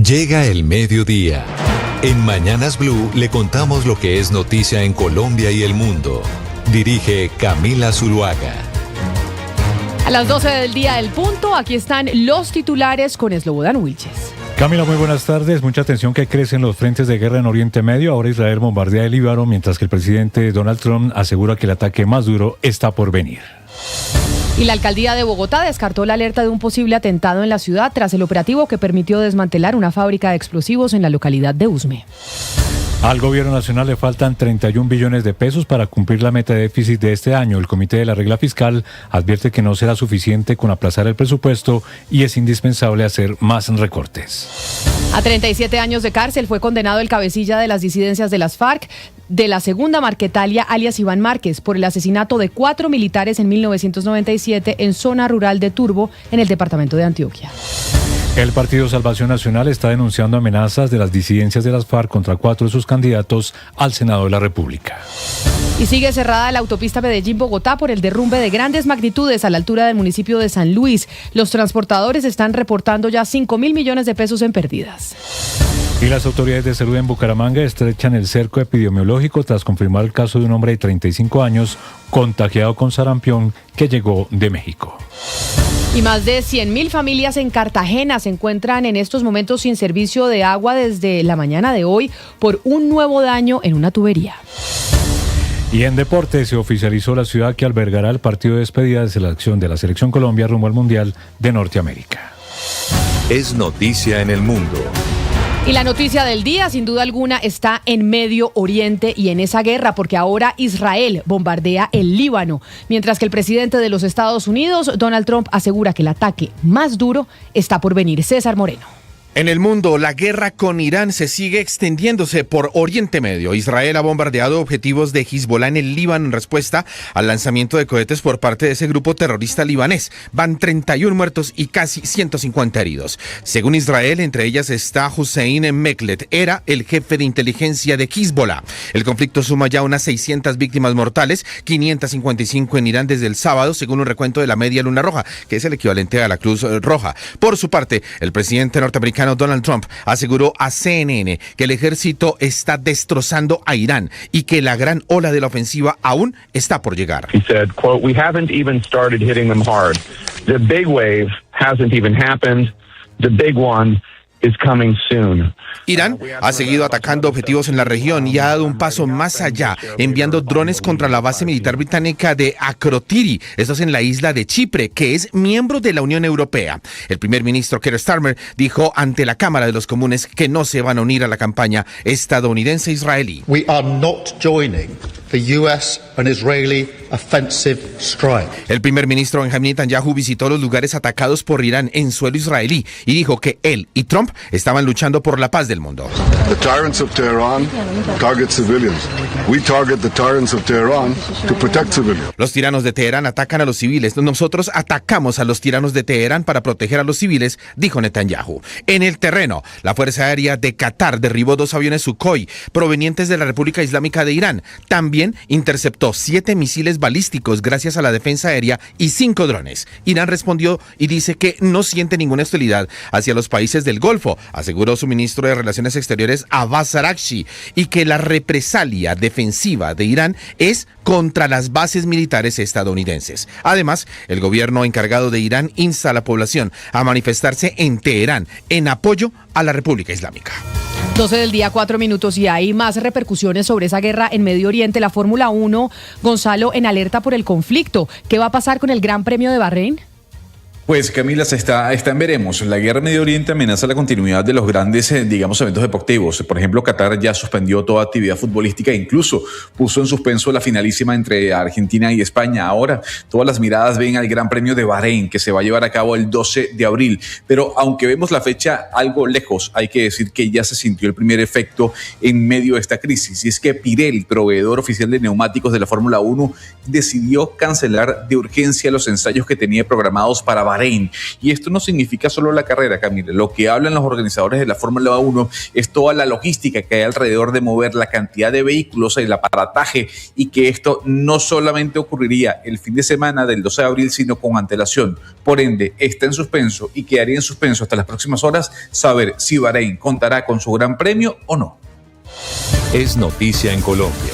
Llega el mediodía. En Mañanas Blue le contamos lo que es noticia en Colombia y el mundo. Dirige Camila Zuluaga. A las 12 del día del punto, aquí están los titulares con Slobodan Wilches. Camila, muy buenas tardes. Mucha atención que crecen los frentes de guerra en Oriente Medio. Ahora Israel bombardea el Líbano, mientras que el presidente Donald Trump asegura que el ataque más duro está por venir. Y la alcaldía de Bogotá descartó la alerta de un posible atentado en la ciudad tras el operativo que permitió desmantelar una fábrica de explosivos en la localidad de Usme. Al gobierno nacional le faltan 31 billones de pesos para cumplir la meta de déficit de este año. El Comité de la Regla Fiscal advierte que no será suficiente con aplazar el presupuesto y es indispensable hacer más recortes. A 37 años de cárcel fue condenado el cabecilla de las disidencias de las FARC, de la segunda Marquetalia, alias Iván Márquez, por el asesinato de 4 militares en 1997 en zona rural de Turbo, en el departamento de Antioquia. El Partido Salvación Nacional está denunciando amenazas de las disidencias de las FARC contra 4 de sus candidatos al Senado de la República. Y sigue cerrada la autopista Medellín-Bogotá por el derrumbe de grandes magnitudes a la altura del municipio de San Luis. Los transportadores están reportando ya 5.000 millones de pesos en pérdidas. Y las autoridades de salud en Bucaramanga estrechan el cerco epidemiológico tras confirmar el caso de un hombre de 35 años contagiado con sarampión que llegó de México. Y más de 100.000 familias en Cartagena se encuentran en estos momentos sin servicio de agua desde la mañana de hoy por un nuevo daño en una tubería. Y en deporte se oficializó la ciudad que albergará el partido de despedida de la Selección Colombia rumbo al Mundial de Norteamérica. Es noticia en el mundo. Y la noticia del día, sin duda alguna, está en Medio Oriente y en esa guerra, porque ahora Israel bombardea el Líbano, mientras que el presidente de los Estados Unidos, Donald Trump, asegura que el ataque más duro está por venir. César Moreno. En el mundo, la guerra con Irán se sigue extendiéndose por Oriente Medio. Israel ha bombardeado objetivos de Hezbollah en el Líbano en respuesta al lanzamiento de cohetes por parte de ese grupo terrorista libanés. Van 31 muertos y casi 150 heridos. Según Israel, entre ellas está Hussein Meklet, era el jefe de inteligencia de Hezbollah. El conflicto suma ya unas 600 víctimas mortales, 555 en Irán desde el sábado, según un recuento de la Media Luna Roja, que es el equivalente a la Cruz Roja. Por su parte, el presidente norteamericano Donald Trump aseguró a CNN que el ejército está destrozando a Irán y que la gran ola de la ofensiva aún está por llegar. He said, quote, "We haven't even started hitting them hard. The big wave hasn't even happened. The big one is coming soon." Irán ha seguido atacando objetivos en la región y ha dado un paso más allá, enviando drones contra la base militar británica de Akrotiri, esto es en la isla de Chipre, que es miembro de la Unión Europea. El primer ministro Keir Starmer dijo ante la Cámara de los Comunes que no se van a unir a la campaña estadounidense-israelí. We are not joining the US and Israeli offensive strike. El primer ministro Benjamin Netanyahu visitó los lugares atacados por Irán en suelo israelí y dijo que él y Trump estaban luchando por la paz del mundo. The tyrants of Tehran target civilians. We target the tyrants of Tehran to protect civilians. Los tiranos de Teherán atacan a los civiles. Nosotros atacamos a los tiranos de Teherán para proteger a los civiles, dijo Netanyahu. En el terreno, la Fuerza Aérea de Qatar derribó 2 aviones Sukhoi provenientes de la República Islámica de Irán. También interceptó 7 misiles balísticos gracias a la defensa aérea y 5 drones. Irán respondió y dice que no siente ninguna hostilidad hacia los países del Golfo, aseguró su ministro de Relaciones Exteriores Abbas Araghchi, y que la represalia defensiva de Irán es contra las bases militares estadounidenses. Además, el gobierno encargado de Irán insta a la población a manifestarse en Teherán en apoyo a la República Islámica. 12 del día, 4 minutos, y hay más repercusiones sobre esa guerra en Medio Oriente. La Fórmula 1, Gonzalo, en alerta por el conflicto. ¿Qué va a pasar con el Gran Premio de Bahrein? Pues Camila, está en veremos. La guerra en Medio Oriente amenaza la continuidad de los grandes, eventos deportivos. Por ejemplo, Qatar ya suspendió toda actividad futbolística e incluso puso en suspenso la finalísima entre Argentina y España. Ahora todas las miradas ven al Gran Premio de Bahrein, que se va a llevar a cabo el 12 de abril. Pero aunque vemos la fecha algo lejos, hay que decir que ya se sintió el primer efecto en medio de esta crisis. Y es que Pirelli, proveedor oficial de neumáticos de la Fórmula 1, decidió cancelar de urgencia los ensayos que tenía programados para Bahrein Bahrein. Y esto no significa solo la carrera, Camila. Lo que hablan los organizadores de la Fórmula 1 es toda la logística que hay alrededor de mover la cantidad de vehículos, el aparataje, y que esto no solamente ocurriría el fin de semana del 12 de abril, sino con antelación. Por ende, está en suspenso y quedaría en suspenso hasta las próximas horas saber si Bahrein contará con su gran premio o no. Es noticia en Colombia.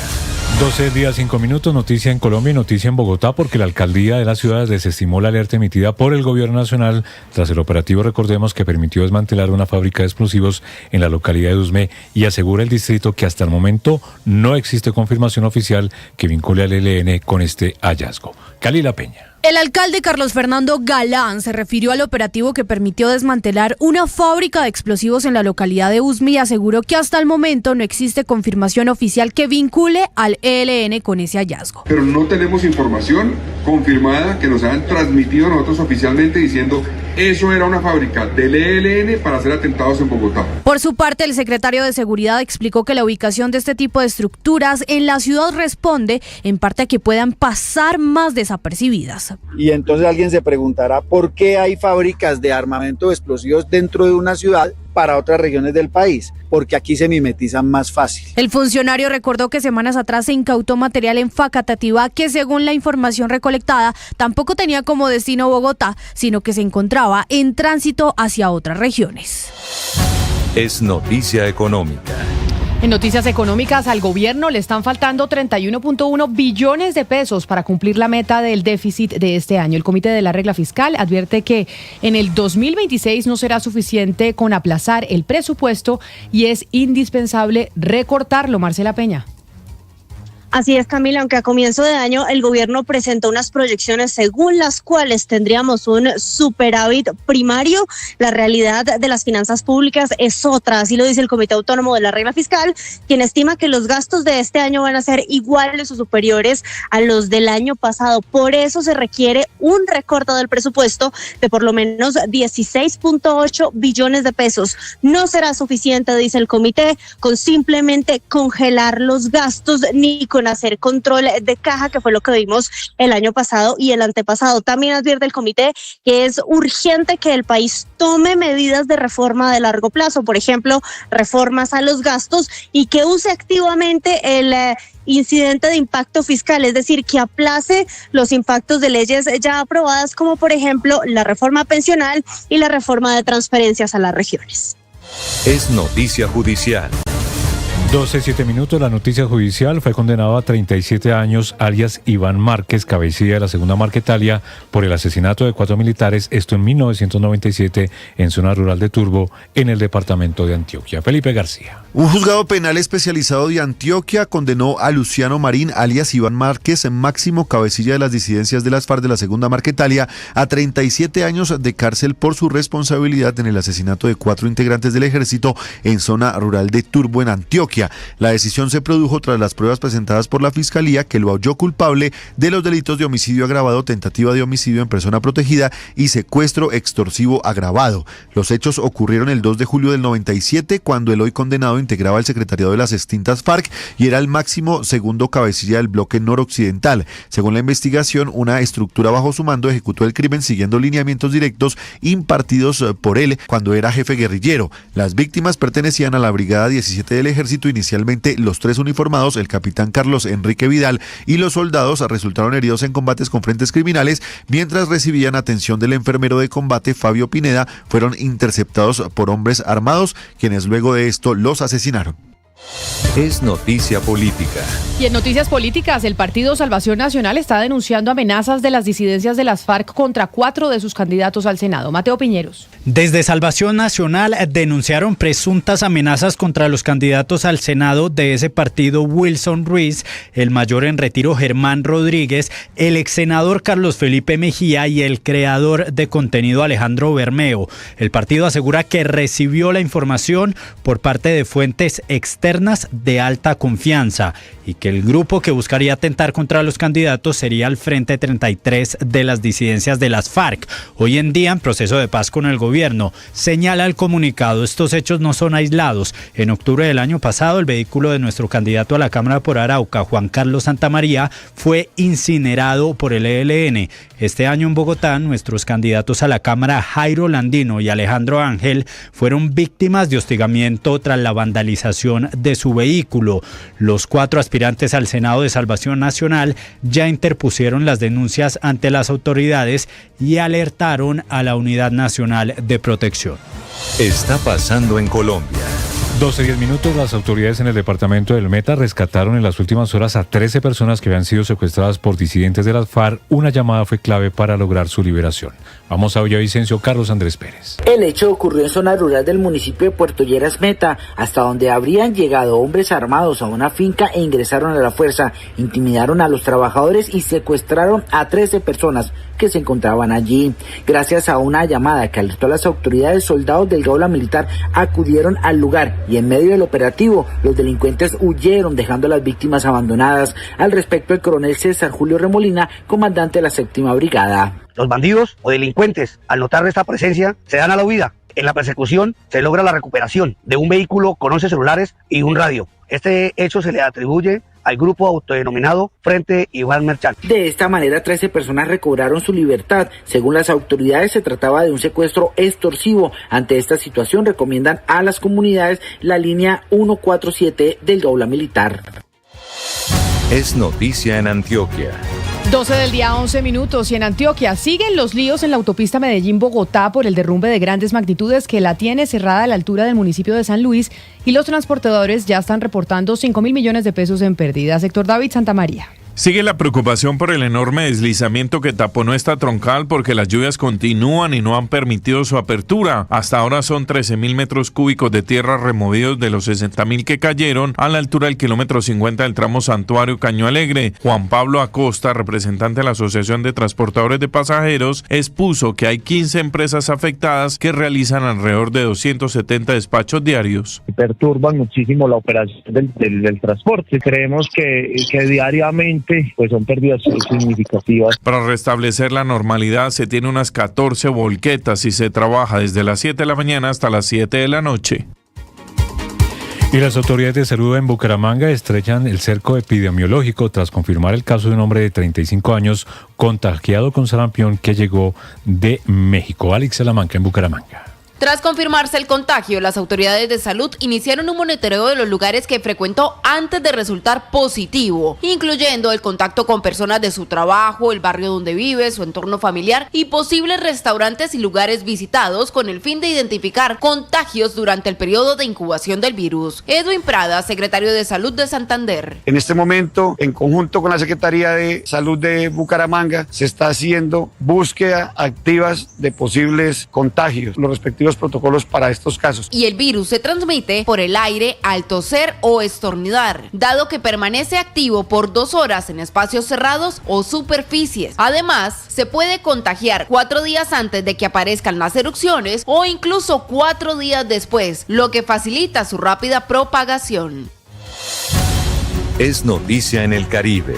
12 días, 5 minutos, noticia en Colombia y noticia en Bogotá porque la alcaldía de la ciudad desestimó la alerta emitida por el gobierno nacional tras el operativo, recordemos, que permitió desmantelar una fábrica de explosivos en la localidad de Usme, y asegura el distrito que hasta el momento no existe confirmación oficial que vincule al ELN con este hallazgo. Calila Peña. El alcalde Carlos Fernando Galán se refirió al operativo que permitió desmantelar una fábrica de explosivos en la localidad de Usme y aseguró que hasta el momento no existe confirmación oficial que vincule al ELN con ese hallazgo. Pero no tenemos información confirmada que nos hayan transmitido nosotros oficialmente diciendo eso era una fábrica del ELN para hacer atentados en Bogotá. Por su parte, el secretario de Seguridad explicó que la ubicación de este tipo de estructuras en la ciudad responde en parte a que puedan pasar más desapercibidas. Y entonces alguien se preguntará por qué hay fábricas de armamento de explosivos dentro de una ciudad para otras regiones del país, porque aquí se mimetizan más fácil. El funcionario recordó que semanas atrás se incautó material en Facatativá que, según la información recolectada, tampoco tenía como destino Bogotá, sino que se encontraba en tránsito hacia otras regiones. Es noticia económica. En noticias económicas, al gobierno le están faltando 31.1 billones de pesos para cumplir la meta del déficit de este año. El Comité de la Regla Fiscal advierte que en el 2026 no será suficiente con aplazar el presupuesto y es indispensable recortarlo. Marcela Peña. Así es, Camila, aunque a comienzo de año el gobierno presentó unas proyecciones según las cuales tendríamos un superávit primario, la realidad de las finanzas públicas es otra, así lo dice el Comité Autónomo de la Regla Fiscal, quien estima que los gastos de este año van a ser iguales o superiores a los del año pasado. Por eso se requiere un recorte del presupuesto de por lo menos 16.8 billones de pesos. No será suficiente, dice el comité, con simplemente congelar los gastos ni con hacer control de caja, que fue lo que vimos el año pasado y el antepasado. También advierte el comité que es urgente que el país tome medidas de reforma de largo plazo, por ejemplo, reformas a los gastos, y que use activamente el incidente de impacto fiscal, es decir, que aplace los impactos de leyes ya aprobadas, como por ejemplo la reforma pensional y la reforma de transferencias a las regiones. Es noticia judicial. 12:07 minutos, la noticia judicial. Fue condenado a 37 años alias Iván Márquez, cabecilla de la segunda Marquetalia, por el asesinato de 4 militares, esto en 1997, en zona rural de Turbo, en el departamento de Antioquia. Felipe García. Un juzgado penal especializado de Antioquia condenó a Luciano Marín, alias Iván Márquez, máximo cabecilla de las disidencias de las FARC de la segunda Marquetalia, a 37 años de cárcel por su responsabilidad en el asesinato de 4 integrantes del ejército en zona rural de Turbo, en Antioquia. La decisión se produjo tras las pruebas presentadas por la Fiscalía, que lo halló culpable de los delitos de homicidio agravado, tentativa de homicidio en persona protegida y secuestro extorsivo agravado. Los hechos ocurrieron el 2 de julio del 97, cuando el hoy condenado integraba el secretariado de las extintas FARC y era el máximo segundo cabecilla del bloque noroccidental. Según la investigación, una estructura bajo su mando ejecutó el crimen siguiendo lineamientos directos impartidos por él cuando era jefe guerrillero. Las víctimas pertenecían a la Brigada 17 del Ejército. Inicialmente, los 3 uniformados, el capitán Carlos Enrique Vidal y los soldados, resultaron heridos en combates con frentes criminales. Mientras recibían atención del enfermero de combate Fabio Pineda, fueron interceptados por hombres armados, quienes luego de esto los asesinaron. Es noticia política. Y en noticias políticas, el Partido Salvación Nacional está denunciando amenazas de las disidencias de las FARC contra 4 de sus candidatos al Senado. Mateo Piñeros. Desde Salvación Nacional denunciaron presuntas amenazas contra los candidatos al Senado de ese partido, Wilson Ruiz, el mayor en retiro Germán Rodríguez, el exsenador Carlos Felipe Mejía y el creador de contenido Alejandro Bermeo. El partido asegura que recibió la información por parte de fuentes externas internas de alta confianza y que el grupo que buscaría atentar contra los candidatos sería el Frente 33 de las disidencias de las FARC, hoy en día en proceso de paz con el gobierno. Señala el comunicado, estos hechos no son aislados. En octubre del año pasado, el vehículo de nuestro candidato a la Cámara por Arauca, Juan Carlos Santamaría, fue incinerado por el ELN. Este año en Bogotá, nuestros candidatos a la Cámara, Jairo Landino y Alejandro Ángel, fueron víctimas de hostigamiento tras la vandalización de su vehículo. Los 4 aspirantes al Senado de Salvación Nacional ya interpusieron las denuncias ante las autoridades y alertaron a la Unidad Nacional de Protección. Está pasando en Colombia. 12:10, las autoridades en el departamento del Meta rescataron en las últimas horas a 13 personas que habían sido secuestradas por disidentes de las FARC. Una llamada fue clave para lograr su liberación. Vamos a Villavicencio, Carlos Andrés Pérez. El hecho ocurrió en zona rural del municipio de Puerto Lleras Meta, hasta donde habrían llegado hombres armados a una finca e ingresaron a la fuerza, intimidaron a los trabajadores y secuestraron a 13 personas que se encontraban allí. Gracias a una llamada que alertó a las autoridades, soldados del Gaula Militar acudieron al lugar y en medio del operativo los delincuentes huyeron dejando a las víctimas abandonadas. Al respecto, el coronel César Julio Remolina, comandante de la 7ª Brigada. Los bandidos o delincuentes, al notar esta presencia, se dan a la huida. En la persecución se logra la recuperación de un vehículo con 11 celulares y un radio. Este hecho se le atribuye al grupo autodenominado Frente Iván Merchant. De esta manera, 13 personas recobraron su libertad. Según las autoridades, se trataba de un secuestro extorsivo. Ante esta situación, recomiendan a las comunidades la línea 147 del Gaula Militar. Es noticia en Antioquia. 12:11 y en Antioquia siguen los líos en la autopista Medellín-Bogotá por el derrumbe de grandes magnitudes que la tiene cerrada a la altura del municipio de San Luis y los transportadores ya están reportando 5.000 millones de pesos en pérdidas. Héctor David Santamaría. Sigue la preocupación por el enorme deslizamiento que taponó esta troncal porque las lluvias continúan y no han permitido su apertura. Hasta ahora son 13.000 metros cúbicos de tierra removidos de los 60.000 que cayeron a la altura del kilómetro 50 del tramo Santuario Caño Alegre. Juan Pablo Acosta, representante de la Asociación de Transportadores de Pasajeros, expuso que hay 15 empresas afectadas que realizan alrededor de 270 despachos diarios. Perturban muchísimo la operación del transporte. Creemos que diariamente pues son pérdidas significativas. Para restablecer la normalidad se tiene unas 14 volquetas y se trabaja desde las 7 de la mañana hasta las 7 de la noche. Y las autoridades de salud en Bucaramanga estrechan el cerco epidemiológico tras confirmar el caso de un hombre de 35 años contagiado con sarampión que llegó de México. Alex Salamanca en Bucaramanga. Tras confirmarse el contagio, las autoridades de salud iniciaron un monitoreo de los lugares que frecuentó antes de resultar positivo, incluyendo el contacto con personas de su trabajo, el barrio donde vive, su entorno familiar y posibles restaurantes y lugares visitados con el fin de identificar contagios durante el periodo de incubación del virus. Edwin Prada, secretario de Salud de Santander. En este momento, en conjunto con la Secretaría de Salud de Bucaramanga, se está haciendo búsqueda activas de posibles contagios, los respectivos protocolos para estos casos. Y el virus se transmite por el aire al toser o estornudar, dado que permanece activo por 2 horas en espacios cerrados o superficies. Además, se puede contagiar 4 días antes de que aparezcan las erupciones o incluso 4 días después, lo que facilita su rápida propagación. Es noticia en el Caribe.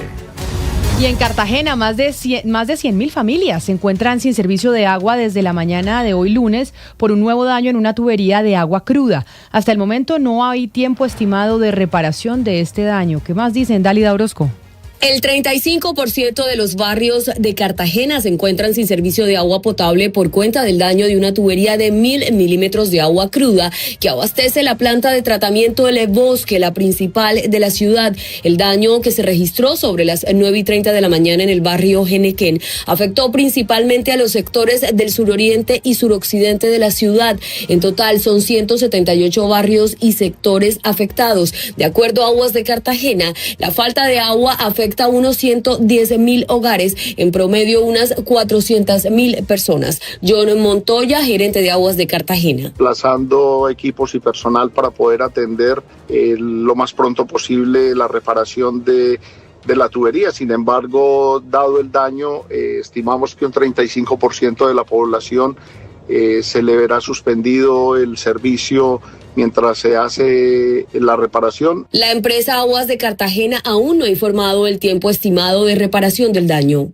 Y en Cartagena, más de 100.000 familias se encuentran sin servicio de agua desde la mañana de hoy lunes por un nuevo daño en una tubería de agua cruda. Hasta el momento no hay tiempo estimado de reparación de este daño. ¿Qué más dicen, Dálida Orozco? El 35% de los barrios de Cartagena se encuentran sin servicio de agua potable por cuenta del daño de una tubería de 1.000 milímetros de agua cruda que abastece la planta de tratamiento El Bosque, la principal de la ciudad. El daño, que se registró sobre las 9:30 de la mañana en el barrio Genequén, afectó principalmente a los sectores del suroriente y suroccidente de la ciudad. En total son 178 barrios y sectores afectados. De acuerdo a Aguas de Cartagena, la falta de agua afecta a unos 110.000 hogares, en promedio unas 400.000 personas. John Montoya, gerente de Aguas de Cartagena. Desplazando equipos y personal para poder atender lo más pronto posible la reparación de la tubería. Sin embargo, dado el daño, estimamos que un 35% de la población se le verá suspendido el servicio mientras se hace la reparación. La empresa Aguas de Cartagena aún no ha informado del tiempo estimado de reparación del daño.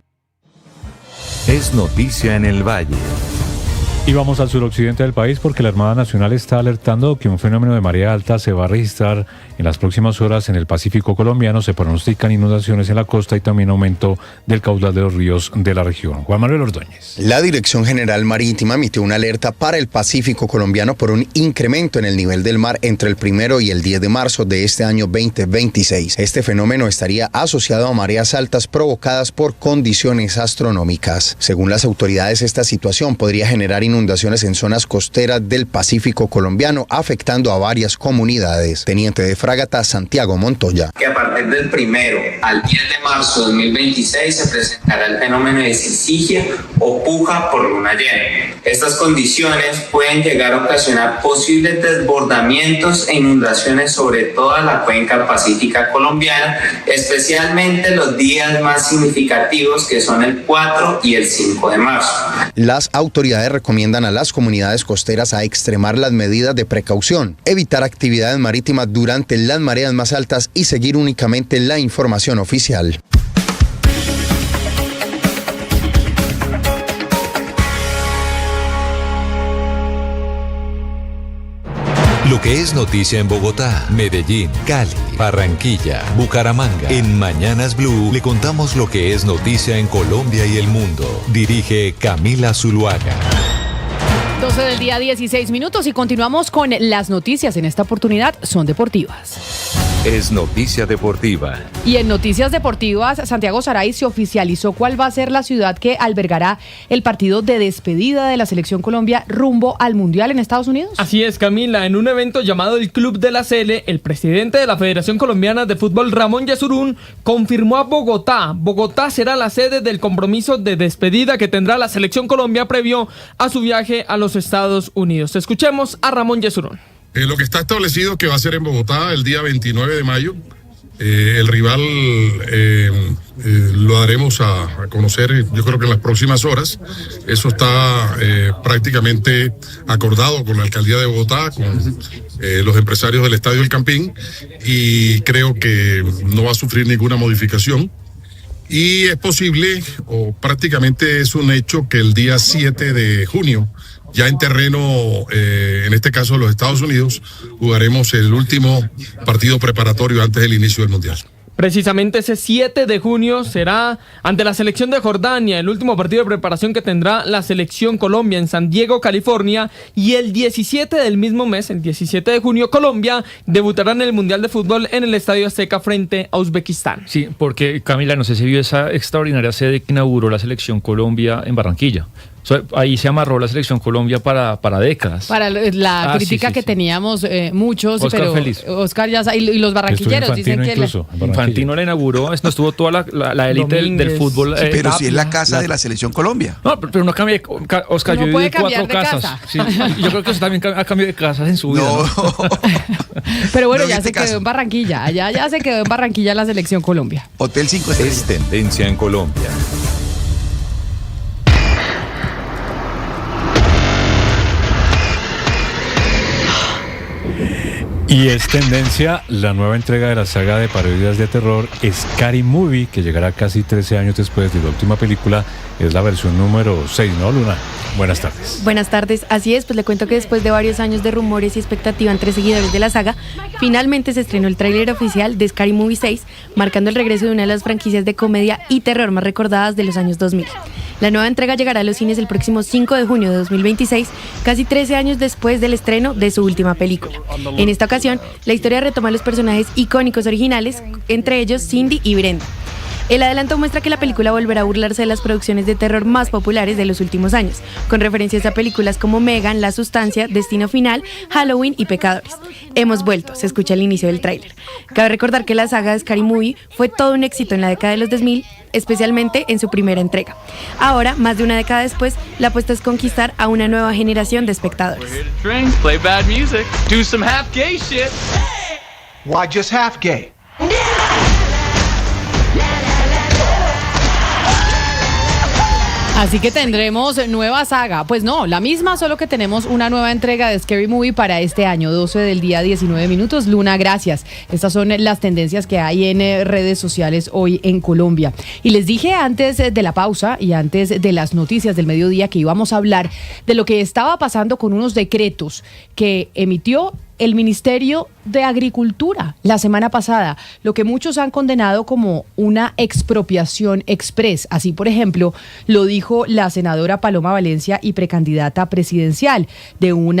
Es noticia en el Valle. Y vamos al suroccidente del país porque la Armada Nacional está alertando que un fenómeno de marea alta se va a registrar en las próximas horas en el Pacífico colombiano. Se pronostican inundaciones en la costa y también aumento del caudal de los ríos de la región. Juan Manuel Ordóñez. La Dirección General Marítima emitió una alerta para el Pacífico colombiano por un incremento en el nivel del mar entre el 1 y el 10 de marzo de este año 2026. Este fenómeno estaría asociado a mareas altas provocadas por condiciones astronómicas. Según las autoridades, esta situación podría generar inundaciones en zonas costeras del Pacífico colombiano, afectando a varias comunidades. Teniente de fragata Santiago Montoya. Que a partir del 1 al 10 de marzo de 2026 se presentará el fenómeno de sisigia o puja por luna llena. Estas condiciones pueden llegar a ocasionar posibles desbordamientos e inundaciones sobre toda la cuenca pacífica colombiana, especialmente los días más significativos que son el 4 y el 5 de marzo. Las autoridades recomiendan a las comunidades costeras a extremar las medidas de precaución, evitar actividades marítimas durante las mareas más altas y seguir únicamente la información oficial. Lo que es noticia en Bogotá, Medellín, Cali, Barranquilla, Bucaramanga. En Mañanas Blue le contamos lo que es noticia en Colombia y el mundo. Dirige Camila Zuluaga. 12 del día, 16 minutos y continuamos con las noticias. En esta oportunidad son deportivas. Es noticia deportiva. Y en noticias deportivas, Santiago Saray, se oficializó cuál va a ser la ciudad que albergará el partido de despedida de la Selección Colombia rumbo al Mundial en Estados Unidos. Así es, Camila. En un evento llamado el Club de la Sele, el presidente de la Federación Colombiana de Fútbol, Ramón Yesurún, confirmó a Bogotá. Bogotá será la sede del compromiso de despedida que tendrá la Selección Colombia previo a su viaje a los Estados Unidos. Escuchemos a Ramón Yesurún. Lo que está establecido es que va a ser en Bogotá el día 29 de mayo. El rival lo daremos a conocer, yo creo que en las próximas horas. Eso está prácticamente acordado con la alcaldía de Bogotá, con los empresarios del Estadio El Campín, y creo que no va a sufrir ninguna modificación. Y es posible, o prácticamente es un hecho, que el día 7 de junio, ya en terreno, en este caso los Estados Unidos, jugaremos el último partido preparatorio antes del inicio del Mundial. Precisamente ese 7 de junio será ante la selección de Jordania, el último partido de preparación que tendrá la Selección Colombia en San Diego, California, y el 17 del mismo mes, el 17 de junio, Colombia debutará en el Mundial de Fútbol en el Estadio Azteca frente a Uzbekistán. Sí, porque Camila, no sé si vio esa extraordinaria sede que inauguró la Selección Colombia en Barranquilla. Ahí se amarró la Selección Colombia para décadas. Para la crítica que teníamos muchos, Oscar pero feliz. Oscar ya y los barranquilleros dicen que Infantino la inauguró, estuvo toda la élite del fútbol. Sí, pero si es la casa de la Selección Colombia. No, pero no cambia. Oscar, yo viví 4 casas. Sí, yo creo que usted también ha cambiado de casas en su vida. No. Pero bueno, ya se quedó en Barranquilla. Allá ya se quedó en Barranquilla la Selección Colombia. Hotel 5 estrellas. Es tendencia en Colombia. Y es tendencia la nueva entrega de la saga de parodias de terror Scary Movie, que llegará casi 13 años después de la última película. Es la versión número 6, ¿no, Luna? Buenas tardes. Buenas tardes, así es, pues le cuento que después de varios años de rumores y expectativa entre seguidores de la saga, finalmente se estrenó el tráiler oficial de Scary Movie 6, marcando el regreso de una de las franquicias de comedia y terror más recordadas de los años 2000. La nueva entrega llegará a los cines el próximo 5 de junio de 2026, casi 13 años después del estreno de su última película. En esta ocasión, la historia retoma los personajes icónicos originales, entre ellos Cindy y Brenda. El adelanto muestra que la película volverá a burlarse de las producciones de terror más populares de los últimos años, con referencias a películas como Megan, La Sustancia, Destino Final, Halloween y Pecadores. Hemos vuelto, se escucha al inicio del tráiler. Cabe recordar que la saga de Scary Movie fue todo un éxito en la década de los 2000, especialmente en su primera entrega. Ahora, más de una década después, la apuesta es conquistar a una nueva generación de espectadores. Play bad music, do some half gay shit. Why just half gay? Así que tendremos nueva saga. Pues no, la misma, solo que tenemos una nueva entrega de Scary Movie para este año, 12 del día, 19 minutos. Luna, gracias. Estas son las tendencias que hay en redes sociales hoy en Colombia. Y les dije antes de la pausa y antes de las noticias del mediodía que íbamos a hablar de lo que estaba pasando con unos decretos que emitió el Ministerio de Agricultura la semana pasada, lo que muchos han condenado como una expropiación express. Así, por ejemplo, lo dijo la senadora Paloma Valencia y precandidata presidencial de un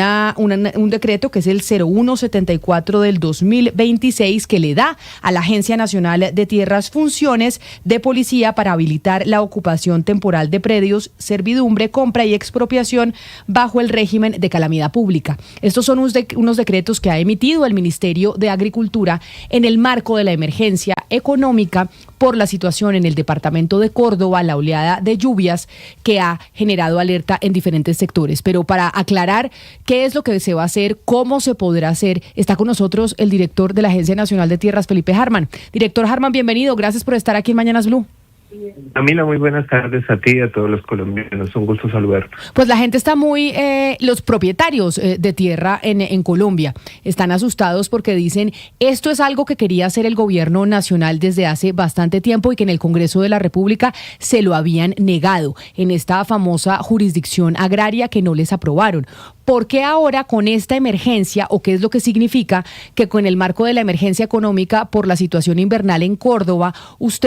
decreto que es el 0174 del 2026 que le da a la Agencia Nacional de Tierras funciones de policía para habilitar la ocupación temporal de predios, servidumbre, compra y expropiación bajo el régimen de calamidad pública. Estos son unos decretos que ha emitido el Ministerio de Agricultura en el marco de la emergencia económica por la situación en el departamento de Córdoba, la oleada de lluvias que ha generado alerta en diferentes sectores. Pero para aclarar qué es lo que se va a hacer, cómo se podrá hacer, está con nosotros el director de la Agencia Nacional de Tierras, Felipe Harman. Director Harman, bienvenido. Gracias por estar aquí en Mañanas Blue. Camila, muy buenas tardes a ti y a todos los colombianos. Un gusto saludarte. Pues la gente está los propietarios de tierra en Colombia están asustados porque dicen esto es algo que quería hacer el gobierno nacional desde hace bastante tiempo y que en el Congreso de la República se lo habían negado en esta famosa jurisdicción agraria que no les aprobaron. ¿Por qué ahora con esta emergencia, o qué es lo que significa que con el marco de la emergencia económica por la situación invernal en Córdoba, usted